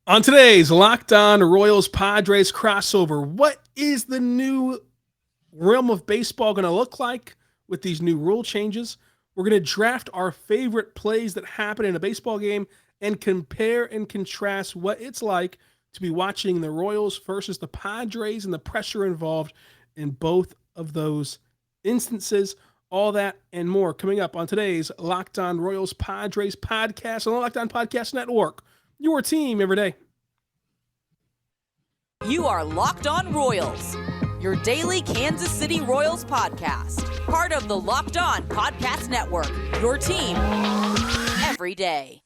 On today's Locked On Royals Padres crossover, what is the new realm of baseball going to look like with these new rule changes? We're going to draft our favorite plays that happen in a baseball game and compare and contrast what it's like to be watching the Royals versus the Padres and the pressure involved in both of those instances. All that and more coming up on today's Locked On Royals Padres podcast on the Locked On Podcast Network. Your team every day. You are Locked On Royals, your daily Kansas City Royals podcast. Part of the Locked On Podcast Network, your team every day.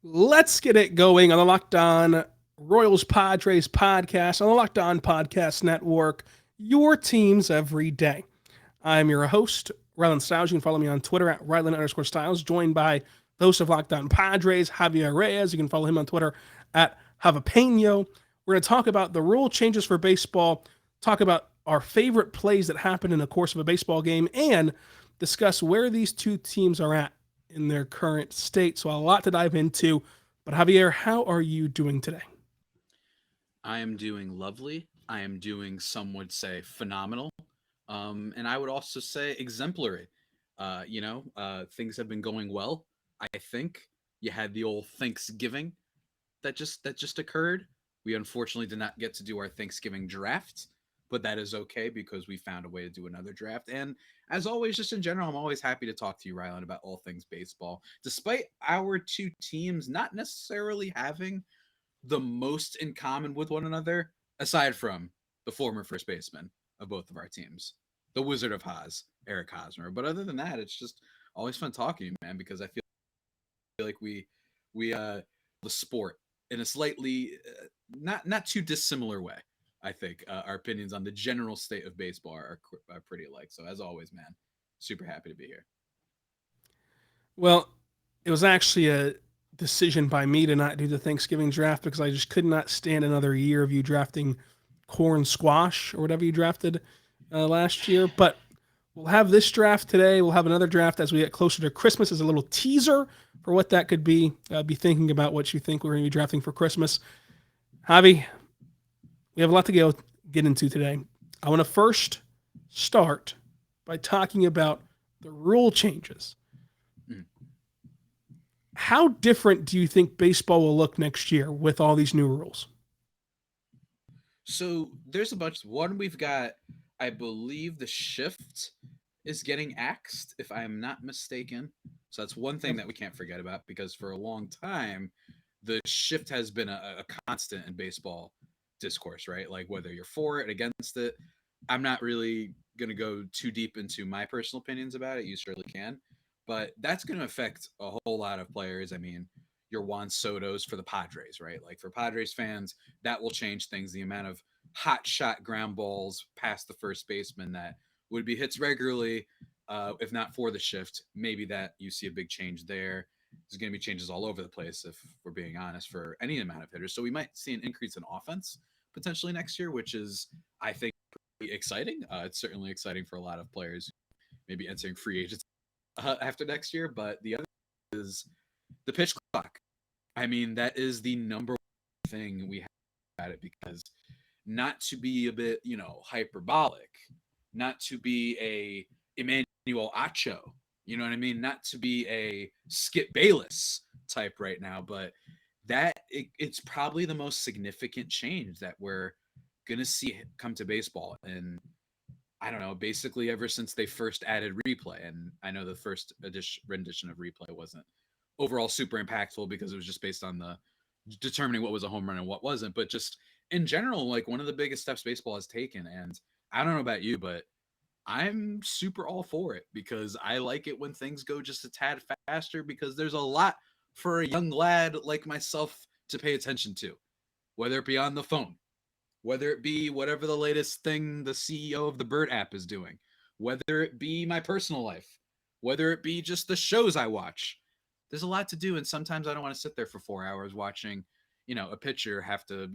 Let's get it going on the Locked On Royals Padres podcast on the Locked On Podcast Network, your teams every day. I'm your host, Rylan Stiles. You can follow me on Twitter at Rylan_Stiles, joined by the host of Locked On Padres, Javi Reyes. You can follow him on Twitter at Javapeno. We're going to talk about the rule changes for baseball, talk about our favorite plays that happen in the course of a baseball game, and discuss where these two teams are at in their current state. So a lot to dive into. But Javier, how are you doing today? I am doing lovely. I am doing, some would say, phenomenal. And I would also say exemplary. Things have been going well. I think you had the old Thanksgiving that just occurred. We unfortunately did not get to do our Thanksgiving draft, but that is okay because we found a way to do another draft. And as always, just in general, I'm always happy to talk to you, Rylan, about all things baseball. Despite our two teams not necessarily having the most in common with one another, aside from the former first baseman of both of our teams, the Wizard of Haas, Eric Hosmer. But other than that, it's just always fun talking to you, man, because I feel like we the sport in a slightly not too dissimilar way. I think our opinions on the general state of baseball are pretty alike. So as always, man, super happy to be here. Well, it was actually a decision by me to not do the Thanksgiving draft because I just could not stand another year of you drafting corn squash or whatever you drafted last year. But we'll have this draft today. We'll have another draft as we get closer to Christmas as a little teaser for what that could be. Be thinking about what you think we're going to be drafting for Christmas. Javi, we have a lot to get into today. I want to first start by talking about the rule changes. How different do you think baseball will look next year with all these new rules? So there's a bunch. One, we've got, I believe the shift is getting axed, if I'm not mistaken. So that's one thing that we can't forget about, because for a long time, the shift has been a constant in baseball discourse, right? Like whether you're for it, against it. I'm not really going to go too deep into my personal opinions about it. You certainly can. But that's going to affect a whole lot of players. I mean, your Juan Soto's for the Padres, right? Like for Padres fans, that will change things. The amount of hot shot ground balls past the first baseman that would be hits regularly, if not for the shift, maybe that you see a big change there. There's going to be changes all over the place, if we're being honest, for any amount of hitters. So we might see an increase in offense potentially next year, which is, I think, pretty exciting. It's certainly exciting for a lot of players maybe entering free agency after next year. But the other is the pitch clock. I mean, that is the number one thing we have at it, because not to be a bit, hyperbolic, not to be a Emmanuel Acho, you know what I mean? Not to be a Skip Bayless type right now, but it's probably the most significant change that we're going to see come to baseball. And I don't know, basically ever since they first added replay. And I know the first rendition of replay wasn't overall super impactful because it was just based on the determining what was a home run and what wasn't. But just in general, like one of the biggest steps baseball has taken. And I don't know about you, but I'm super all for it, because I like it when things go just a tad faster, because there's a lot for a young lad like myself to pay attention to, whether it be on the phone, whether it be whatever the latest thing the CEO of the Bird app is doing, whether it be my personal life, whether it be just the shows I watch. There's a lot to do, and sometimes I don't want to sit there for 4 hours watching a pitcher have to,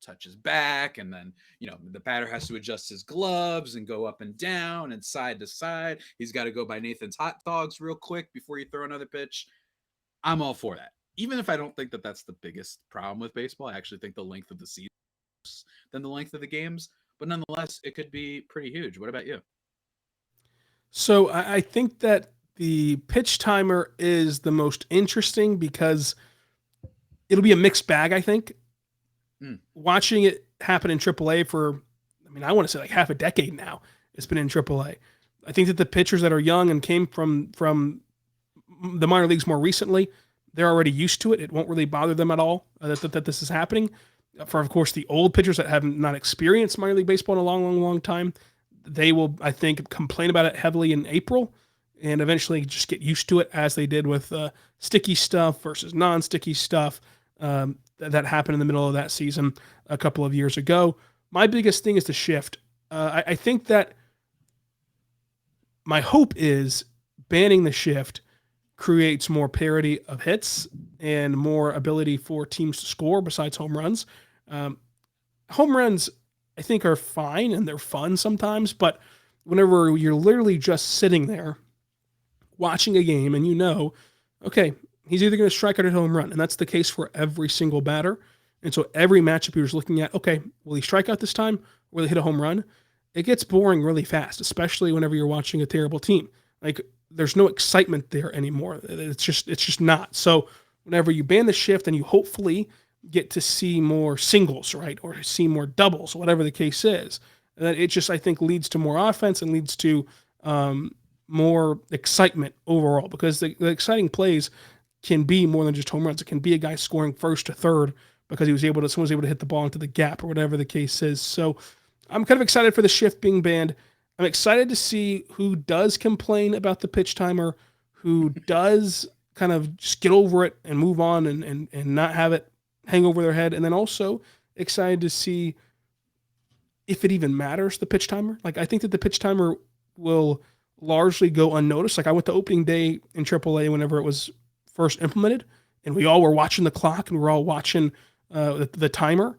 touch his back, and then, the batter has to adjust his gloves and go up and down and side to side. He's got to go by Nathan's hot dogs real quick before you throw another pitch. I'm all for that. Even if I don't think that that's the biggest problem with baseball, I actually think the length of the season than the length of the games. But nonetheless, it could be pretty huge. What about you? So I think that the pitch timer is the most interesting because it'll be a mixed bag, I think. Watching it happen in AAA for, I mean, I want to say like half a decade now, it's been in AAA. I think that the pitchers that are young and came from the minor leagues more recently, they're already used to it. It won't really bother them at all that this is happening. For, of course, the old pitchers that have not experienced minor league baseball in a long time, they will, I think, complain about it heavily in April and eventually just get used to it as they did with sticky stuff versus non-sticky stuff. That happened in the middle of that season a couple of years ago. My biggest thing is the shift. I think that my hope is banning the shift creates more parity of hits and more ability for teams to score besides home runs. Home runs, I think, are fine and they're fun sometimes, but whenever you're literally just sitting there watching a game and okay, he's either going to strike out a home run, and that's the case for every single batter. And so every matchup you're just looking at, okay, will he strike out this time? Will he hit a home run? It gets boring really fast, especially whenever you're watching a terrible team. Like there's no excitement there anymore. It's just not. So whenever you ban the shift and you hopefully get to see more singles, right, or see more doubles, whatever the case is, that it just I think leads to more offense and leads to more excitement overall because the exciting plays can be more than just home runs. It can be a guy scoring first to third because someone was able to hit the ball into the gap or whatever the case is. So I'm kind of excited for the shift being banned. I'm excited to see who does complain about the pitch timer, who does kind of just get over it and move on and not have it hang over their head. And then also excited to see if it even matters, the pitch timer. Like I think that the pitch timer will largely go unnoticed. Like I went to opening day in AAA whenever it was first implemented, and we all were watching the clock and we were all watching the timer,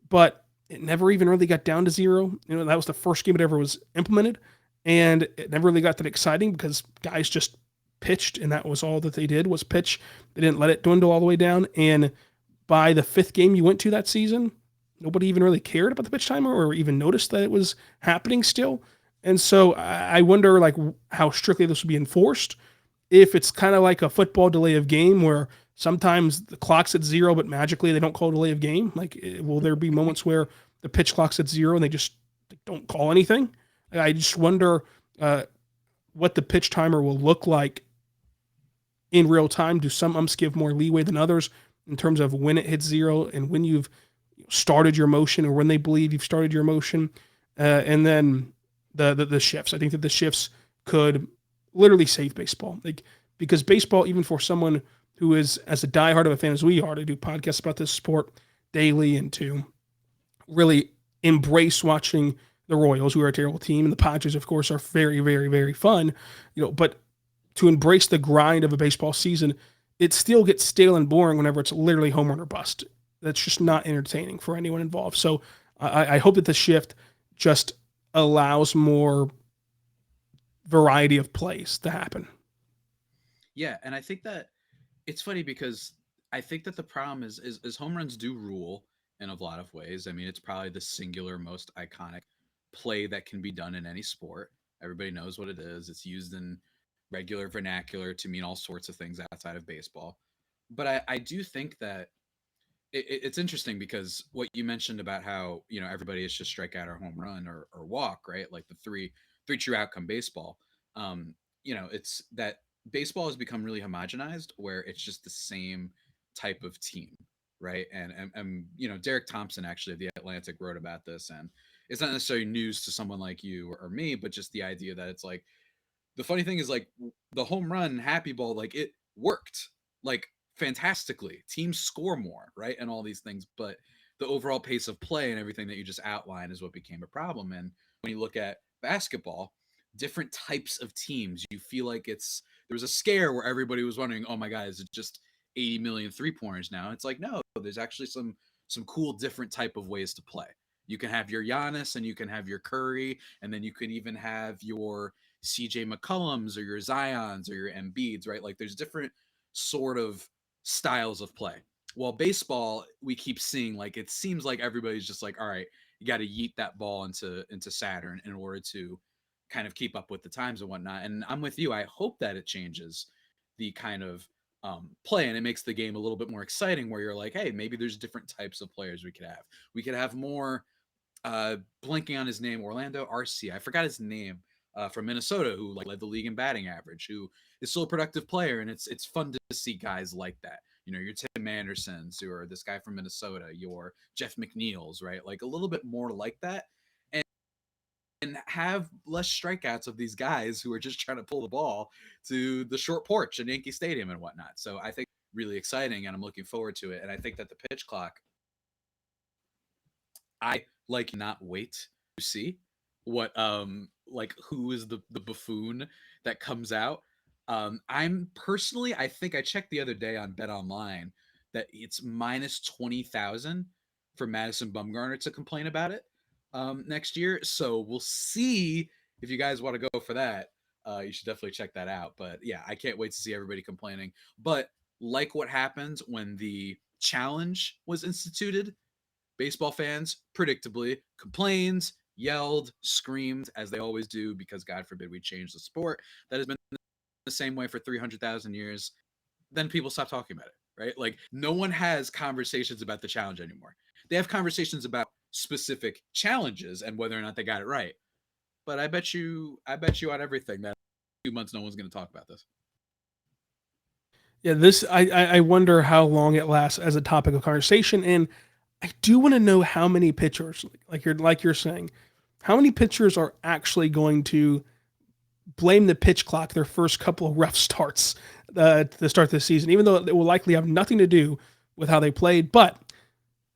but it never even really got down to zero. That was the first game it ever was implemented, and it never really got that exciting because guys just pitched, and that was all that they did was pitch. They didn't let it dwindle all the way down, and by the fifth game you went to that season, nobody even really cared about the pitch timer or even noticed that it was happening still. And so I wonder like how strictly this will be enforced. If it's kind of like a football delay of game where sometimes the clock's at zero, but magically they don't call delay of game. Like, will there be moments where the pitch clock's at zero and they just don't call anything? I just wonder what the pitch timer will look like in real time. Do some umps give more leeway than others in terms of when it hits zero and when you've started your motion or when they believe you've started your motion? And then the shifts. I think that the shifts could literally save baseball. Like, because baseball, even for someone who is as a diehard of a fan as we are, to do podcasts about this sport daily and to really embrace watching the Royals, who are a terrible team, and the Padres, of course, are very, very, very fun, but to embrace the grind of a baseball season, it still gets stale and boring whenever it's literally home run or bust. That's just not entertaining for anyone involved. So I hope that the shift just allows more variety of plays to happen. Yeah, and I think that it's funny because I think that the problem is home runs do rule in a lot of ways. I mean, it's probably the singular most iconic play that can be done in any sport. Everybody knows what it is. It's used in regular vernacular to mean all sorts of things outside of baseball. But I do think that it's interesting because what you mentioned about how, everybody is just strikeout or home run or walk, right? Like the three true outcome baseball. It's that baseball has become really homogenized where it's just the same type of team, right? And Derek Thompson actually of the Atlantic wrote about this, and it's not necessarily news to someone like you or me, but just the idea that it's like the funny thing is like the home run happy ball, like it worked like fantastically. Teams score more, right? And all these things, but the overall pace of play and everything that you just outlined is what became a problem. And when you look at basketball, different types of teams, you feel like there was a scare where everybody was wondering, oh my God, is it just 80 million 3-pointers now. It's like, no, there's actually some cool different type of ways to play. You can have your Giannis and you can have your Curry, and then you can even have your CJ McCollums or your Zions or your Embiids, right? Like there's different sort of styles of play. While baseball, we keep seeing like it seems like everybody's just like, all right, you got to yeet that ball into Saturn in order to kind of keep up with the times and whatnot. And I'm with you. I hope that it changes the kind of play and it makes the game a little bit more exciting where you're like, hey, maybe there's different types of players we could have. We could have more blinking on his name, Orlando RC. I forgot his name from Minnesota, who like led the league in batting average, who is still a productive player, and it's fun to see guys like that. You know, your Tim Andersons, or this guy from Minnesota, your Jeff McNeils, right? Like a little bit more like that, and have less strikeouts of these guys who are just trying to pull the ball to the short porch in Yankee Stadium and whatnot. So I think really exciting, and I'm looking forward to it. And I think that the pitch clock, I like not wait to see what like who is the buffoon that comes out. I'm personally, I think I checked the other day on BetOnline that it's minus 20,000 for Madison Bumgarner to complain about it next year. So we'll see if you guys want to go for that. You should definitely check that out. But yeah, I can't wait to see everybody complaining. But like what happened when the challenge was instituted, baseball fans predictably complained, yelled, screamed, as they always do, because God forbid we change the sport that has been the same way for 300,000 years. Then people stop talking about it, right? Like no one has conversations about the challenge anymore. They have conversations about specific challenges and whether or not they got it right. But I bet you on everything that 2 months no one's going to talk about this. Yeah, this I wonder how long it lasts as a topic of conversation, and I do want to know how many pitchers, like you're saying, how many pitchers are actually going to blame the pitch clock their first couple of rough starts to start this season, even though it will likely have nothing to do with how they played. But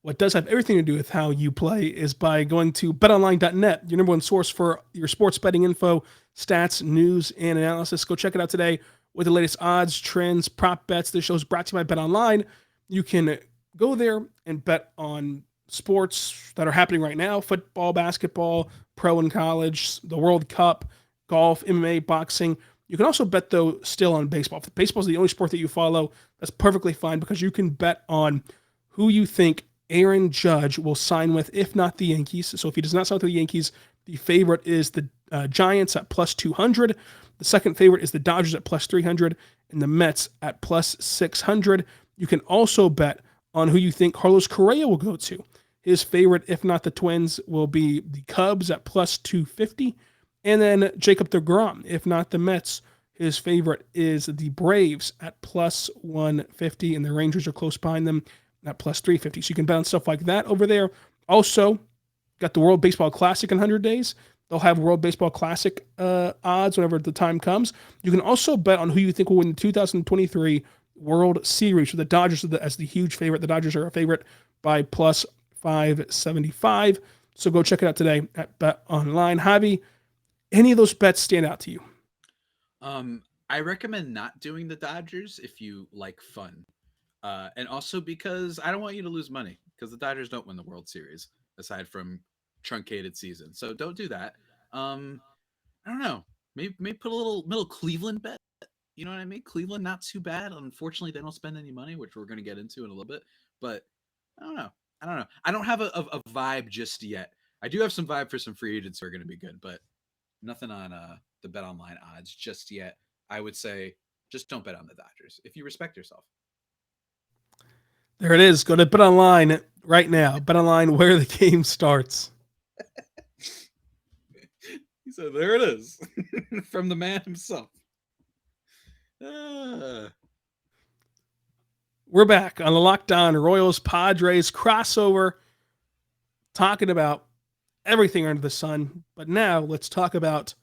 what does have everything to do with how you play is by going to betonline.net, your number one source for your sports betting info, stats, news, and analysis. Go check it out today with the latest odds, trends, prop bets. This show is brought to you by BetOnline. You can go there and bet on sports that are happening right now: football, basketball, pro and college, the World Cup, golf, MMA, boxing. You can also bet, though, still on baseball. If baseball is the only sport that you follow, that's perfectly fine, because you can bet on who you think Aaron Judge will sign with, if not the Yankees. So if he does not sign with the Yankees, the favorite is the Giants at plus 200. The second favorite is the Dodgers at plus 300, and the Mets at plus 600. You can also bet on who you think Carlos Correa will go to. His favorite, if not the Twins, will be the Cubs at plus 250. And then Jacob deGrom, if not the Mets, his favorite is the Braves at plus 150, and the Rangers are close behind them at plus 350. So you can bet on stuff like that over there. Also, got the World Baseball Classic in 100 days. They'll have World Baseball Classic odds whenever the time comes. You can also bet on who you think will win the 2023 World Series, with the Dodgers as the huge favorite. The Dodgers are a favorite by plus 575. So go check it out today at BetOnline. Javi, any of those bets stand out to you? I recommend not doing the Dodgers if you like fun. And also because I don't want you to lose money, because the Dodgers don't win the World Series aside from truncated season. So don't do that. I don't know. Maybe put a little middle Cleveland bet. You know what I mean? Cleveland, not too bad. Unfortunately, they don't spend any money, which we're going to get into in a little bit. But I don't know. I don't have a vibe just yet. I do have some vibe for some free agents who are going to be good, but nothing on the BetOnline odds just yet. I would say just don't bet on the Dodgers if you respect yourself. There it is. Go to BetOnline right now. BetOnline, where the game starts. So there it is from the man himself. We're back on the Locked On Royals Padres crossover, talking about everything under the sun. But now let's talk about,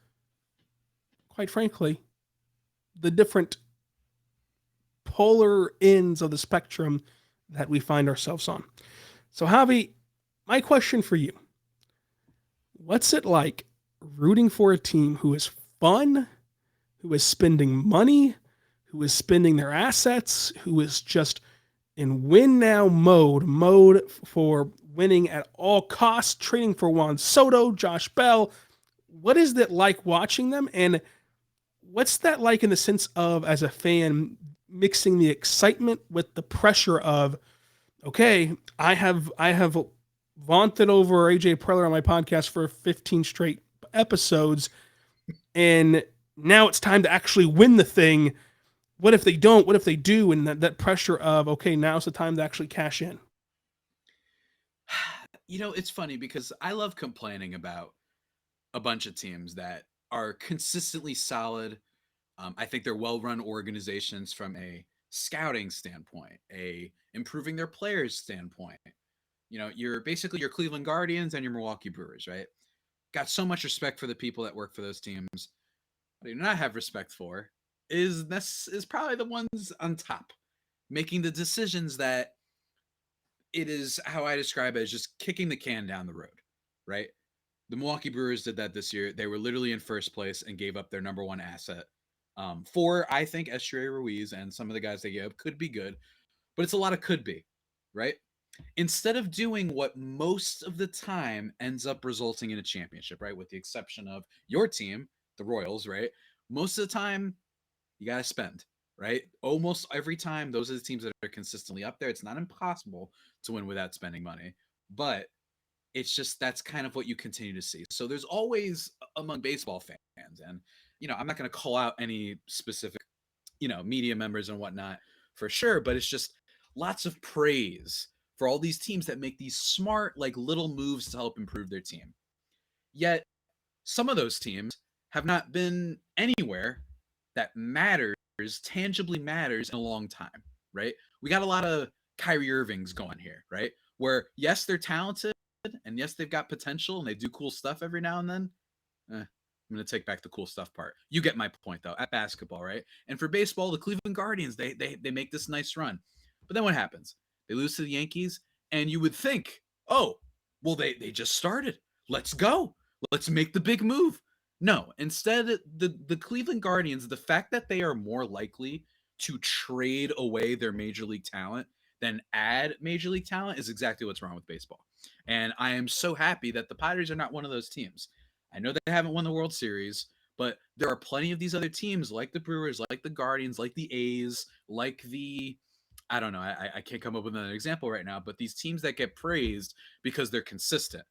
quite frankly, the different polar ends of the spectrum that we find ourselves on. So, Javi, my question for you: what's it like rooting for a team who is fun, who is spending money, who is spending their assets, who is just in win now mode for winning at all costs, trading for Juan Soto, Josh Bell. What is that like watching them? And what's that like in the sense of, as a fan, mixing the excitement with the pressure of, okay, I have vaunted over AJ Preller on my podcast for 15 straight episodes, and now it's time to actually win the thing. What if they don't? What if they do? And that pressure of, okay, now's the time to actually cash in. It's funny because I love complaining about a bunch of teams that are consistently solid. I think they're well-run organizations from a scouting standpoint, a improving their players standpoint. You're basically your Cleveland Guardians and your Milwaukee Brewers, right? Got so much respect for the people that work for those teams. What I do not have respect for is probably the ones on top, making the decisions that it is how I describe it as just kicking the can down the road, right? The Milwaukee Brewers did that this year. They were literally in first place and gave up their number one asset for, I think, Estrella Ruiz and some of the guys they gave up could be good, but it's a lot of could be, right? Instead of doing what most of the time ends up resulting in a championship, right? With the exception of your team, the Royals, right? Most of the time, you got to spend, right? Almost every time, those are the teams that are consistently up there. It's not impossible to win without spending money, but it's just that's kind of what you continue to see. So there's always among baseball fans, and I'm not going to call out any specific, media members and whatnot for sure, but it's just lots of praise for all these teams that make these smart, like little moves to help improve their team. Yet some of those teams have not been anywhere that matters, tangibly matters in a long time, right? We got a lot of Kyrie Irvings going here, right? Where yes, they're talented and yes, they've got potential and they do cool stuff every now and then. I'm going to take back the cool stuff part. You get my point though, at basketball, right? And for baseball, the Cleveland Guardians, they make this nice run. But then what happens? They lose to the Yankees and you would think, oh, well, they just started. Let's go. Let's make the big move. No, instead, the Cleveland Guardians, the fact that they are more likely to trade away their major league talent than add major league talent is exactly what's wrong with baseball. And I am so happy that the Padres are not one of those teams. I know they haven't won the World Series, but there are plenty of these other teams like the Brewers, like the Guardians, like the A's, like I don't know, I can't come up with another example right now, but these teams that get praised because they're consistent.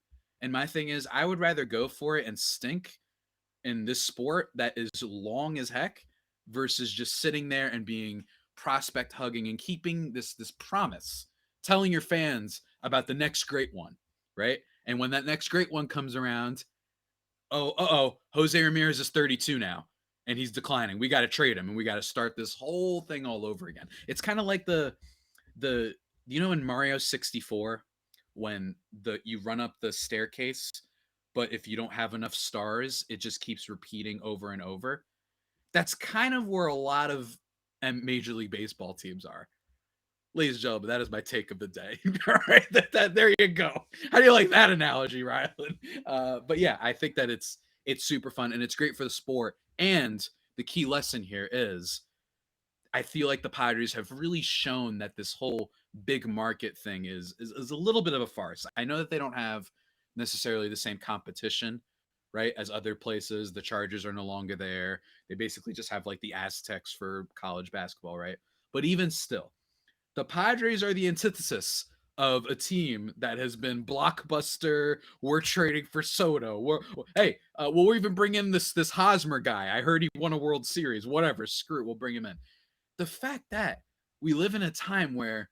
And my thing is, I would rather go for it and stink in this sport that is long as heck versus just sitting there and being prospect hugging and keeping this promise, telling your fans about the next great one, right? And when that next great one comes around, Jose Ramirez is 32 now and he's declining. We got to trade him and we got to start this whole thing all over again. It's kind of like the in Mario 64 when you run up the staircase, but if you don't have enough stars, it just keeps repeating over and over. That's kind of where a lot of Major League Baseball teams are. Ladies and gentlemen, that is my take of the day. All right, there you go. How do you like that analogy, Rylan? But yeah, I think that it's super fun and it's great for the sport. And the key lesson here is, I feel like the Padres have really shown that this whole big market thing is a little bit of a farce. I know that they don't have necessarily the same competition, right, as other places. The Chargers are no longer there. They basically just have like the Aztecs for college basketball, right? But even still, the Padres are the antithesis of a team that has been blockbuster. We're trading for Soto. We'll even bring in this Hosmer guy. I heard he won a World Series. Whatever, screw it, we'll bring him in. The fact that we live in a time where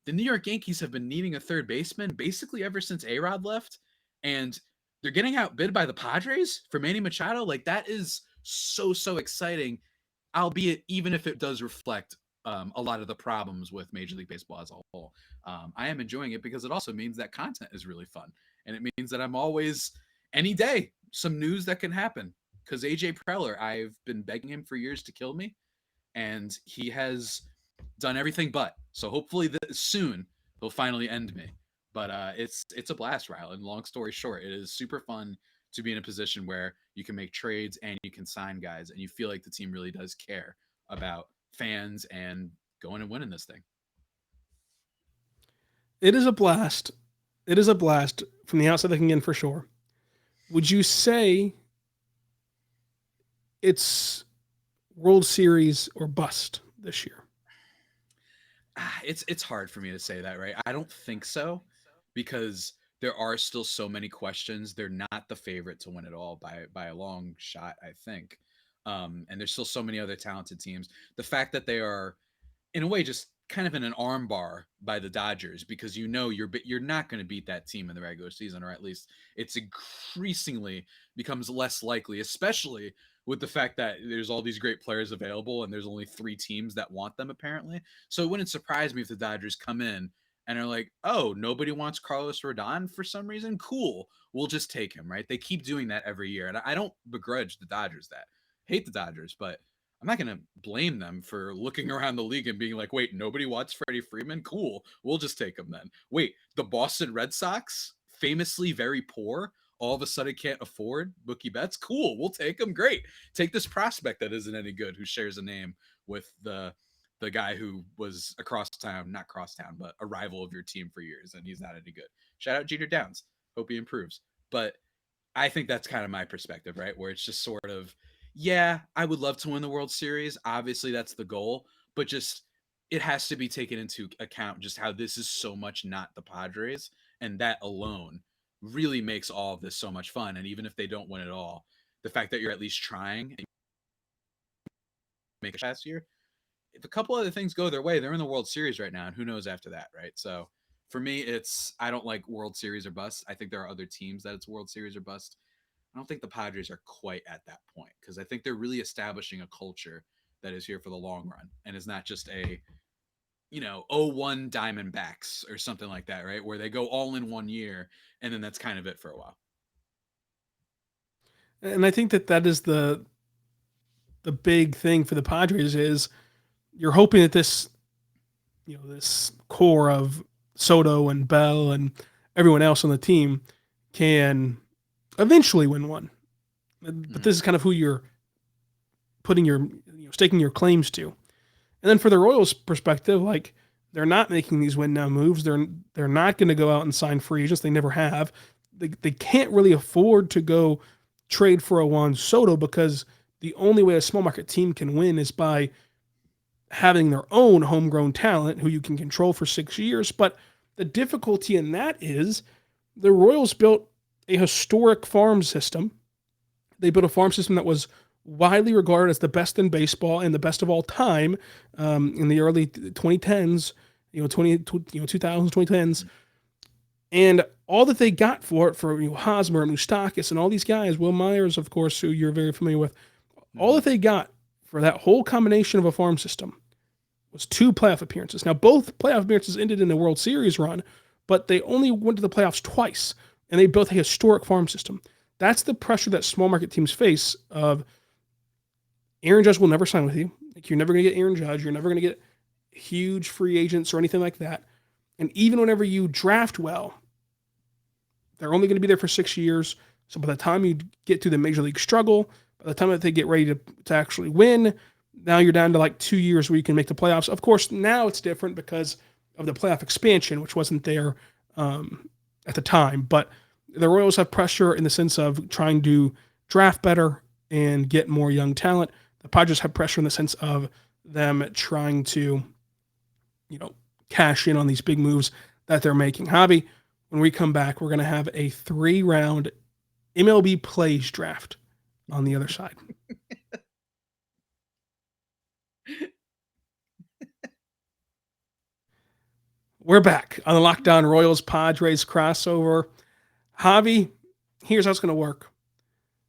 the New York Yankees have been needing a third baseman basically ever since A-Rod left, and they're getting outbid by the Padres for Manny Machado, like that is so exciting, albeit even if it does reflect a lot of the problems with Major League Baseball as a whole. I am enjoying it because it also means that content is really fun. And it means that I'm always, any day, some news that can happen. Because AJ Preller, I've been begging him for years to kill me. And he has done everything but. So hopefully soon he'll finally end me. But it's a blast, Rylan. Long story short, it is super fun to be in a position where you can make trades and you can sign guys. And you feel like the team really does care about fans and going and winning this thing. It is a blast. It is a blast from the outside looking in for sure. Would you say it's World Series or bust this year? It's hard for me to say that, right? I don't think so, because there are still so many questions. They're not the favorite to win it all by a long shot, I think. And there's still so many other talented teams. The fact that they are, in a way, just kind of in an armbar by the Dodgers, because you're not going to beat that team in the regular season, or at least it's increasingly becomes less likely, especially with the fact that there's all these great players available and there's only 3 teams that want them apparently. So it wouldn't surprise me if the Dodgers come in and are like, "Oh, nobody wants Carlos Rodon for some reason. Cool, we'll just take him." Right? They keep doing that every year, and I don't begrudge the Dodgers that. Hate the Dodgers, but I'm not going to blame them for looking around the league and being like, "Wait, nobody wants Freddie Freeman? Cool, we'll just take him then." Wait, the Boston Red Sox, famously very poor, all of a sudden can't afford Mookie Betts? Cool, we'll take him. Great. Take this prospect that isn't any good, who shares a name with the guy who was across town, not cross town, but a rival of your team for years, and he's not any good. Shout out Jeter Downs. Hope he improves. But I think that's kind of my perspective, right? Where it's just sort of, yeah, I would love to win the World Series. Obviously, that's the goal, but just it has to be taken into account just how this is so much not the Padres, and that alone really makes all of this so much fun. And even if they don't win it all, the fact that you're at least trying and make a last year, if a couple other things go their way, they're in the World Series right now, and who knows after that, right? So for me, it's I don't like World Series or bust. I think there are other teams that it's World Series or bust. I don't think the Padres are quite at that point, because I think they're really establishing a culture that is here for the long run and is not just a 01 Diamondbacks or something like that, right? Where they go all in one year and then that's kind of it for a while. And I think that is the big thing for the Padres is you're hoping that this core of Soto and Bell and everyone else on the team can eventually win one. But this is kind of who you're putting your staking your claims to. And then for the Royals' perspective, like they're not making these win now moves. They're not going to go out and sign free agents. They never have. They can't really afford to go trade for a Juan Soto, because the only way a small market team can win is by having their own homegrown talent who you can control for 6 years. But the difficulty in that is the Royals built a historic farm system. They built a farm system that was widely regarded as the best in baseball and the best of all time in the early 2010s, 2000s, 2010s. And all that they got for it, for Hosmer and Moustakis and all these guys, Will Myers, of course, who you're very familiar with, all that they got for that whole combination of a farm system was 2 playoff appearances. Now, both playoff appearances ended in a World Series run, but they only went to the playoffs twice, and they built a historic farm system. That's the pressure that small market teams face of Aaron Judge will never sign with you. Like, you're never going to get Aaron Judge. You're never going to get huge free agents or anything like that. And even whenever you draft well, they're only going to be there for 6 years. So by the time you get to the major league struggle, by the time that they get ready to actually win, now you're down to like 2 years where you can make the playoffs. Of course, now it's different because of the playoff expansion, which wasn't there at the time. But the Royals have pressure in the sense of trying to draft better and get more young talent. The Padres have pressure in the sense of them trying to, cash in on these big moves that they're making. Javi, when we come back, we're going to have a 3-round MLB plays draft on the other side. We're back on the Locked On Royals Padres crossover. Javi, here's how it's going to work.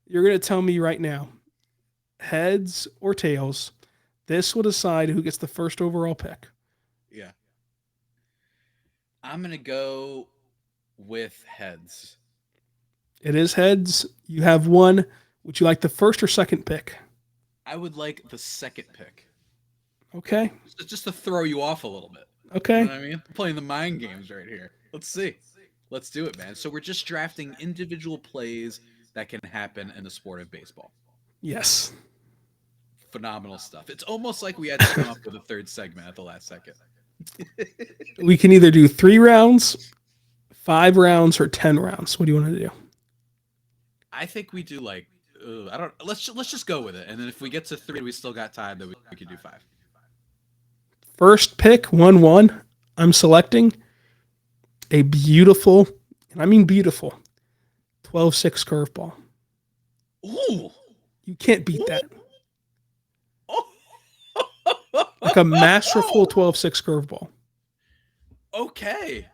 You're going to tell me right now, heads or tails. This will decide who gets the first overall pick. Yeah. I'm going to go with heads. It is heads. You have one. Would you like the first or second pick? I would like the second pick. Okay. Just to throw you off a little bit. Okay. You know what I mean? I'm playing the mind games right here. Let's see. Let's do it, man. So we're just drafting individual plays that can happen in the sport of baseball. Yes. phenomenal stuff. It's almost like we had to come up with a third segment at the last second. We can either do 3 rounds, 5 rounds, or 10 rounds. What do you want to do? I think we do like I don't. Let's just go with it, and then if we get to 3, we still got time. Then we could do 5. First pick, 1-1. I'm selecting a beautiful, and I mean beautiful, 12-6 curveball. Ooh, you can't beat that. Like a masterful 12-6 curveball. Okay.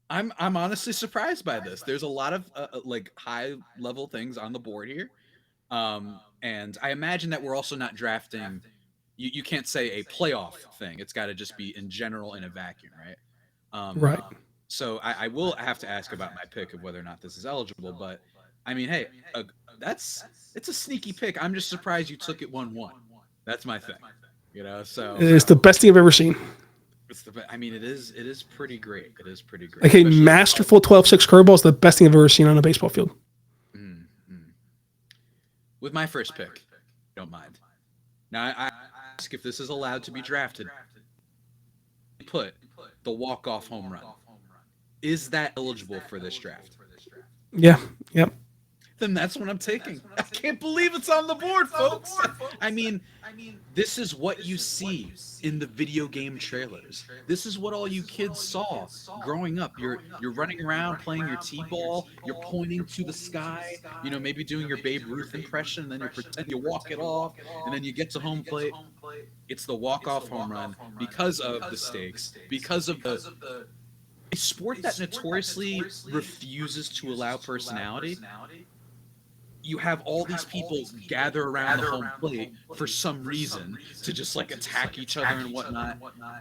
I'm honestly surprised by this. There's a lot of like high level things on the board here. And I imagine that we're also not drafting. You can't say a playoff thing. It's got to just be in general in a vacuum, right? Right. So I will have to ask about my pick of whether or not this is eligible. But I mean, hey, it's a sneaky pick. I'm just surprised you took it 1-1. That's my thing. You know, so it's the best thing I've ever seen. I mean, it is pretty great. It is pretty great. Like a masterful 12-6 curveball is the best thing I've ever seen on a baseball field. With my first pick, don't mind. Now I ask if this is allowed to be drafted. Put the walk-off home run. Is that eligible for this draft? Yeah. Yep. Then that's what I'm taking. I can't believe it's on the board, folks. I mean, this is what you see in the video game trailers. This is what all you kids saw growing up. You're running around playing your t-ball. You're pointing to the sky. You know, maybe doing your Babe Ruth impression. And then you pretend you walk it off, and then you get to home plate. It's the walk-off home run because of the stakes, because of the a sport that notoriously refuses to allow personality. You have all these people gather around the home plate for some reason to just like attack each other and whatnot.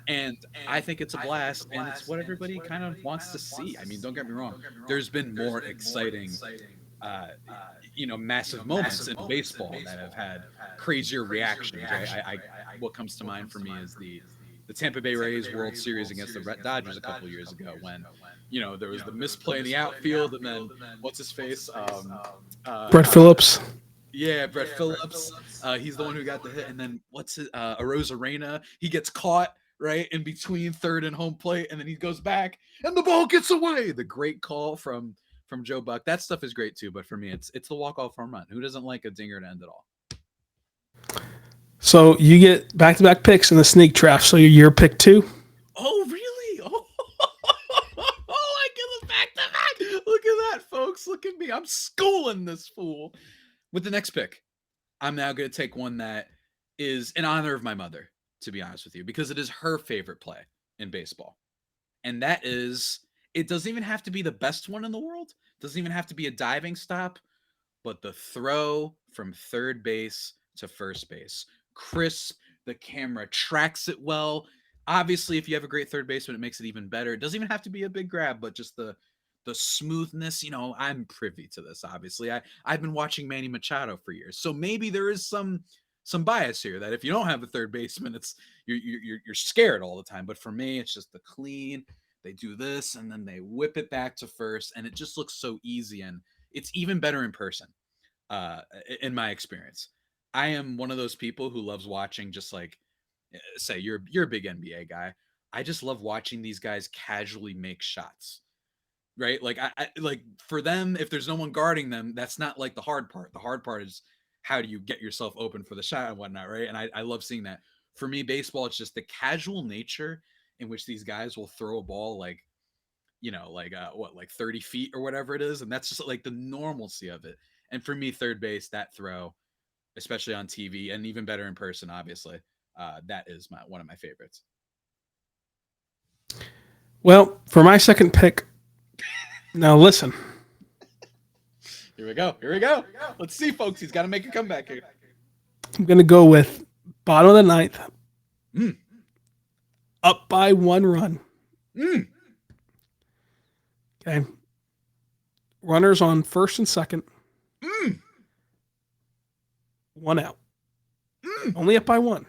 And I think it's a blast, and it's what everybody kind of wants to see. I mean, don't get me wrong. There's been more exciting, massive moments in baseball that have had crazier reactions. Right? What comes to mind for me is the Tampa Bay Rays World Series against the Dodgers a couple years ago when, there was the misplay in the outfield, and then what's his face? Brett Phillips. Yeah, Brett Phillips. He's the one who got the hit, and then Arozarena. He gets caught right in between third and home plate, and then he goes back, and the ball gets away. The great call from Joe Buck. That stuff is great too, but for me, it's the walk-off home run. Who doesn't like a dinger to end it all? So you get back-to-back picks in the sneak draft. So you're pick 2. Oh, really? Oh, I get the back-to-back. Look at that, folks. Look at me. I'm schooling this fool. With the next pick, I'm now going to take one that is in honor of my mother, to be honest with you, because it is her favorite play in baseball. And that is, it doesn't even have to be the best one in the world. It doesn't even have to be a diving stop, but the throw from third base to first base. Crisp, the camera tracks it well. Obviously, if you have a great third baseman, it makes it even better. It doesn't even have to be a big grab, but just the smoothness. I'm privy to this. Obviously, I've been watching Manny Machado for years, so maybe there is some bias here that if you don't have a third baseman, it's you're scared all the time. But for me, it's just the clean. They do this and then they whip it back to first, and it just looks so easy, and it's even better in person. In my experience. I am one of those people who loves watching, just like, say you're a big NBA guy. I just love watching these guys casually make shots, right? Like I like for them, if there's no one guarding them, that's not like the hard part. The hard part is how do you get yourself open for the shot and whatnot, right? And I love seeing that. For me, baseball, it's just the casual nature in which these guys will throw a ball like 30 feet or whatever it is, and that's just like the normalcy of it. And for me, third base, that throw, especially on TV and even better in person, obviously, that is one of my favorites. Well, for my second pick, now listen. Here we go. Let's see, folks. He's got to make a comeback here. I'm going to go with bottom of the ninth. Up by 1 run. Okay. Runners on first and second. 1 out. Only up by 1.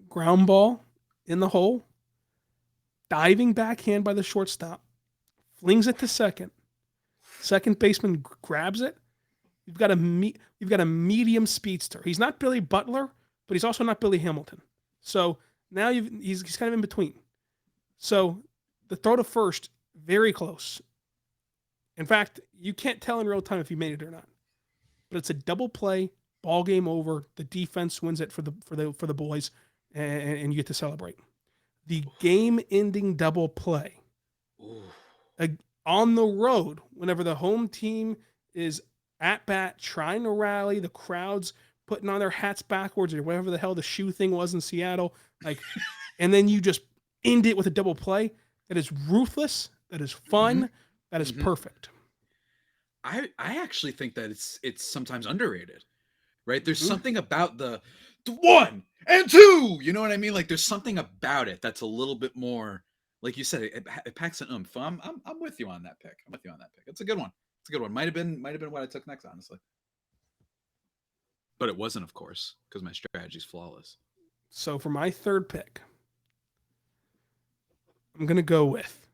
Ground ball in the hole. Diving backhand by the shortstop. Flings it to second. Second baseman grabs it. you've got a medium speedster. He's not Billy Butler, but he's also not Billy Hamilton. So now he's kind of in between. So the throw to first, very close. In fact, you can't tell in real time if he made it or not. But it's a double play, ball game over. The defense wins it for the boys, and you get to celebrate. The game-ending double play on the road, whenever the home team is at bat trying to rally, the crowd's putting on their hats backwards or whatever the hell the shoe thing was in Seattle, like, and then you just end it with a double play. That is ruthless. That is fun. Mm-hmm. That is perfect. I actually think that it's sometimes underrated, right? There's something about the 1 and 2, you know what I mean? Like there's something about it that's a little bit more, like you said, it packs an oomph. I'm with you on that pick. I'm with you on that pick. It's a good one. It's a good one. Might have been what I took next, honestly. But it wasn't, of course, because my strategy's flawless. So for my third pick, I'm going to go with,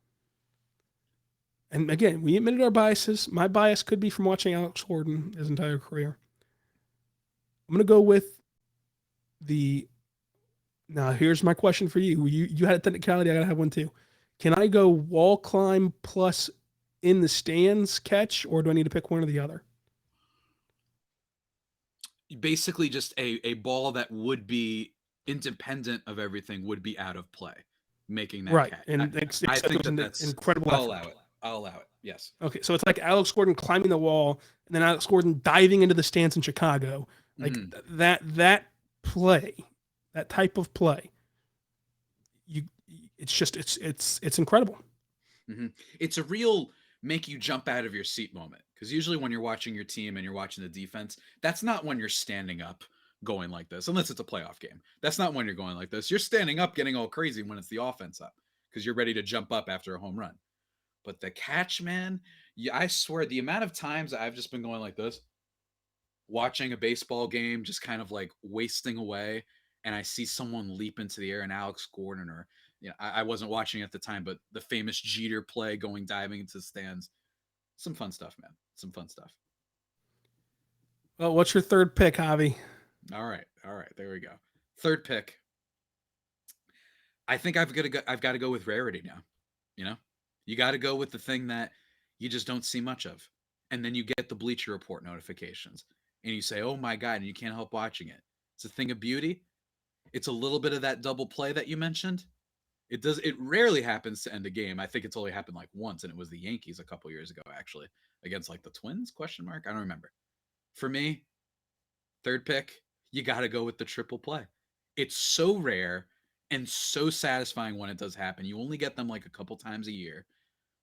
and again, we admitted our biases. My bias could be from watching Alex Gordon his entire career. I'm going to go with now here's my question for you. You had a technicality, I got to have one too. Can I go wall climb plus in the stands catch, or do I need to pick one or the other? Basically just a ball that would be independent of everything would be out of play, making that right. catch. And I think that's incredible. I'll allow it. Yes. Okay, so it's like Alex Gordon climbing the wall and then Alex Gordon diving into the stands in Chicago. Like that play, that type of play. It's incredible. Mm-hmm. It's a real make you jump out of your seat moment, because usually when you're watching your team and you're watching the defense, that's not when you're standing up going like this, unless it's a playoff game. That's not when you're going like this. You're standing up getting all crazy when it's the offense up, because you're ready to jump up after a home run. But the catch, man, I swear the amount of times I've just been going like this, watching a baseball game, just kind of like wasting away, and I see someone leap into the air, and Alex Gordon, or I wasn't watching at the time, but the famous Jeter play going diving into the stands. Some fun stuff, man. Some fun stuff. Well, what's your third pick, Javi? All right. There we go. Third pick. I think I've got to go with rarity now. You got to go with the thing that you just don't see much of, and then you get the Bleacher Report notifications, and you say, "Oh my God!" and you can't help watching it. It's a thing of beauty. It's a little bit of that double play that you mentioned. It rarely happens to end a game. I think it's only happened like once, and it was the Yankees a couple years ago, actually, against like the Twins, ? I don't remember. For me, third pick, you got to go with the triple play. It's so rare and so satisfying when it does happen. You only get them like a couple times a year,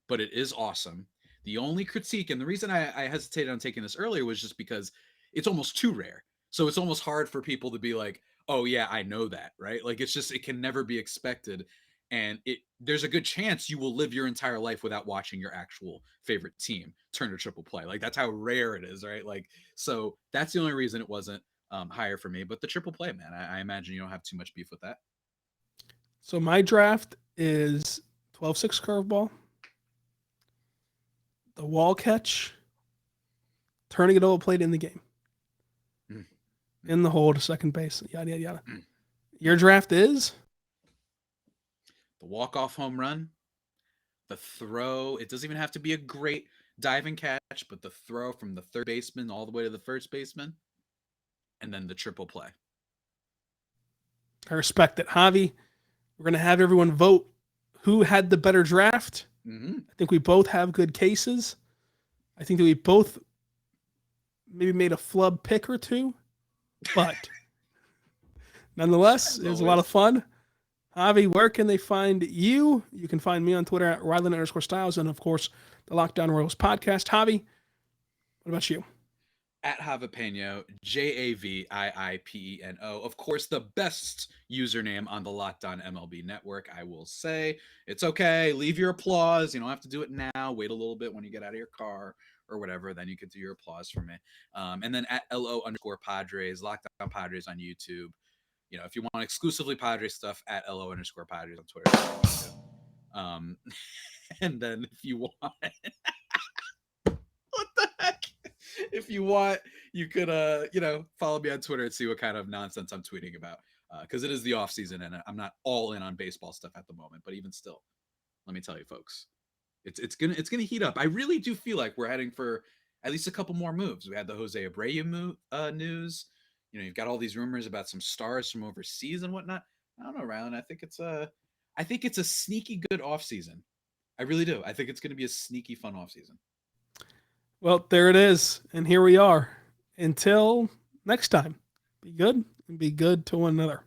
but it is awesome. The only critique, and the reason I hesitated on taking this earlier, was just because it's almost too rare. So it's almost hard for people to be like, oh yeah, I know that, right? Like it can never be expected. And there's a good chance you will live your entire life without watching your actual favorite team turn a triple play. Like that's how rare it is, right? Like, so that's the only reason it wasn't higher for me. But the triple play, man, I imagine you don't have too much beef with that. So my draft is 12-6 curveball, the wall catch, turning it over plate in the game, in the hole to second base, yada, yada, yada. Your draft is? The walk-off home run, the throw. It doesn't even have to be a great diving catch, but the throw from the third baseman all the way to the first baseman, and then the triple play. I respect it. Javi, we're going to have everyone vote who had the better draft. I think we both have good cases. I think that we both maybe made a flub pick or two, but nonetheless, it was a lot of fun. Javi, where can they find you? You can find me on Twitter at Rylan_Stiles, and of course, the Lockdown Royals podcast. Javi, what about you? At Javipeno, JAVIIPENO. Of course, the best username on the Locked On MLB network, I will say. It's okay. Leave your applause. You don't have to do it now. Wait a little bit when you get out of your car or whatever. Then you can do your applause for me. And then at LO_Padres, Locked On Padres on YouTube. If you want exclusively Padres stuff, at LO_Padres on Twitter. And then if you want... What the heck? If you want, you could follow me on Twitter and see what kind of nonsense I'm tweeting about. Because it is the off season and I'm not all in on baseball stuff at the moment. But even still, let me tell you, folks, it's gonna heat up. I really do feel like we're heading for at least a couple more moves. We had the Jose Abreu news. You've got all these rumors about some stars from overseas and whatnot. I don't know, Rylan. I think it's a sneaky good offseason. I really do. I think it's going to be a sneaky fun offseason. Well, there it is. And here we are. Until next time, be good and be good to one another.